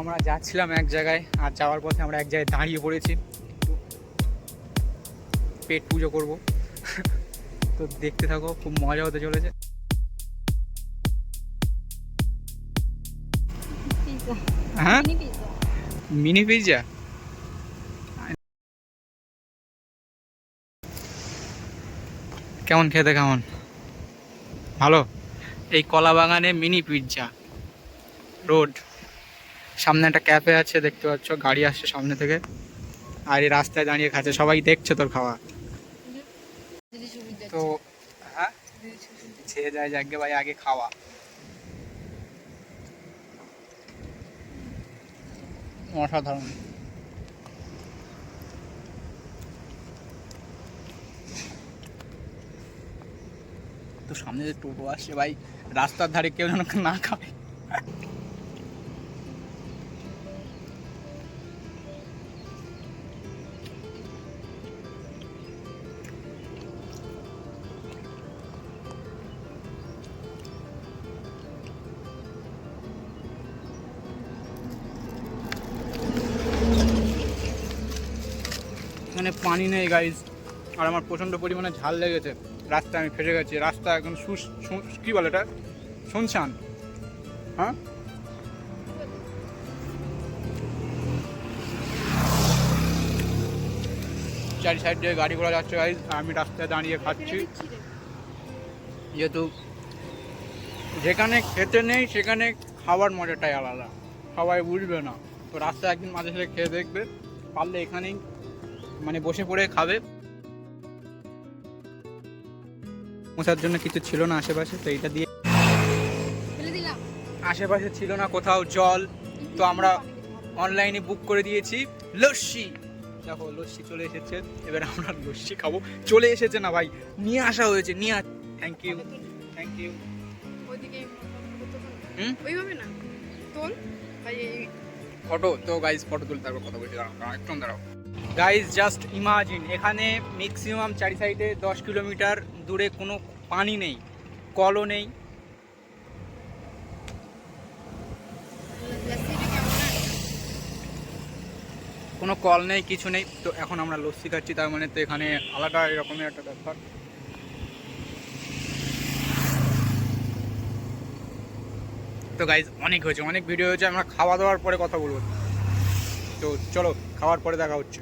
আমরা যাচ্ছিলাম এক জায়গায়, আর যাওয়ার পথে আমরা এক জায়গায় দাঁড়িয়ে পড়েছি, পেট পুজো করব। তো দেখতে থাকো, খুব মজা হতে চলেছে। হ্যাঁ, মিনি পিৎজা। কেমন খেতে, কেমন? ভালো। এই কলা বাগানে মিনি পিৎজা রোড, সামনে একটা ক্যাফে আছে, দেখতে পাচ্ছ, গাড়ি আসছে সামনে থেকে, আর এই রাস্তায় দাঁড়িয়ে খাচ্ছে, সবাই দেখছে তোর খাওয়া। তো হ্যাঁ, ছেড়ে যায় যাকে ভাই, আগে খাওয়া। অসাধারণ। তো সামনে যে টোটো আসছে ভাই, রাস্তার ধারে কেউ যেন না খায়। মানে পানি নেই গাইজ, আর আমার প্রচণ্ড পরিমাণে ঝাল লেগেছে, রাস্তায় আমি ফেসে গেছি। রাস্তা এখন কী বলে এটা, শুনছান। হ্যাঁ, চারি সাইড দিয়ে গাড়ি ঘোড়া যাচ্ছে গাইজ, আমি রাস্তায় দাঁড়িয়ে খাচ্ছি। যেহেতু যেখানে খেতে নেই সেখানে খাওয়ার মজাটাই আলাদা, সবাই বুঝবে না। তো রাস্তায় একদিন মাঝে সাথে খেয়ে দেখবে, পারলে এখানেই মানে বসে পড়ে খাবে। মশার জন্য কিছু ছিল না আশেপাশে, তো এইটা দিয়ে আশেপাশে ছিল না কোথাও জল, তো আমরা অনলাইনে বুক করে দিয়েছি লস্যি। দেখো লস্যি চলে এসেছে, এবার আমরা লস্যি খাবো। চলে এসেছে না ভাই, নিয়ে আসা হয়েছে, নিয়ে। Thank you, thank you. Photo তো গাইজ, ফটো তুলতে তারপর কথা বলছি, দাঁড়াও একটু দাঁড়াও। গাইজ জাস্ট ইমাজিন, এখানে ম্যাক্সিমাম চারি সাইডে 10 কিলোমিটার দূরে কোনো পানি নেই, কলও নেই। কোনো কল নেই, কিছু নেই। তো এখন আমরা লস্যি খাচ্ছি, তার মানে তো এখানে আলাদা এরকমের একটা ব্যাপার। তো গাইজ অনেক হয়েছে, অনেক ভিডিও হয়েছে, আমরা খাওয়া দাওয়ার পরে কথা বলবো। তো চলো, খাওয়ার পরে দেখা হচ্ছে।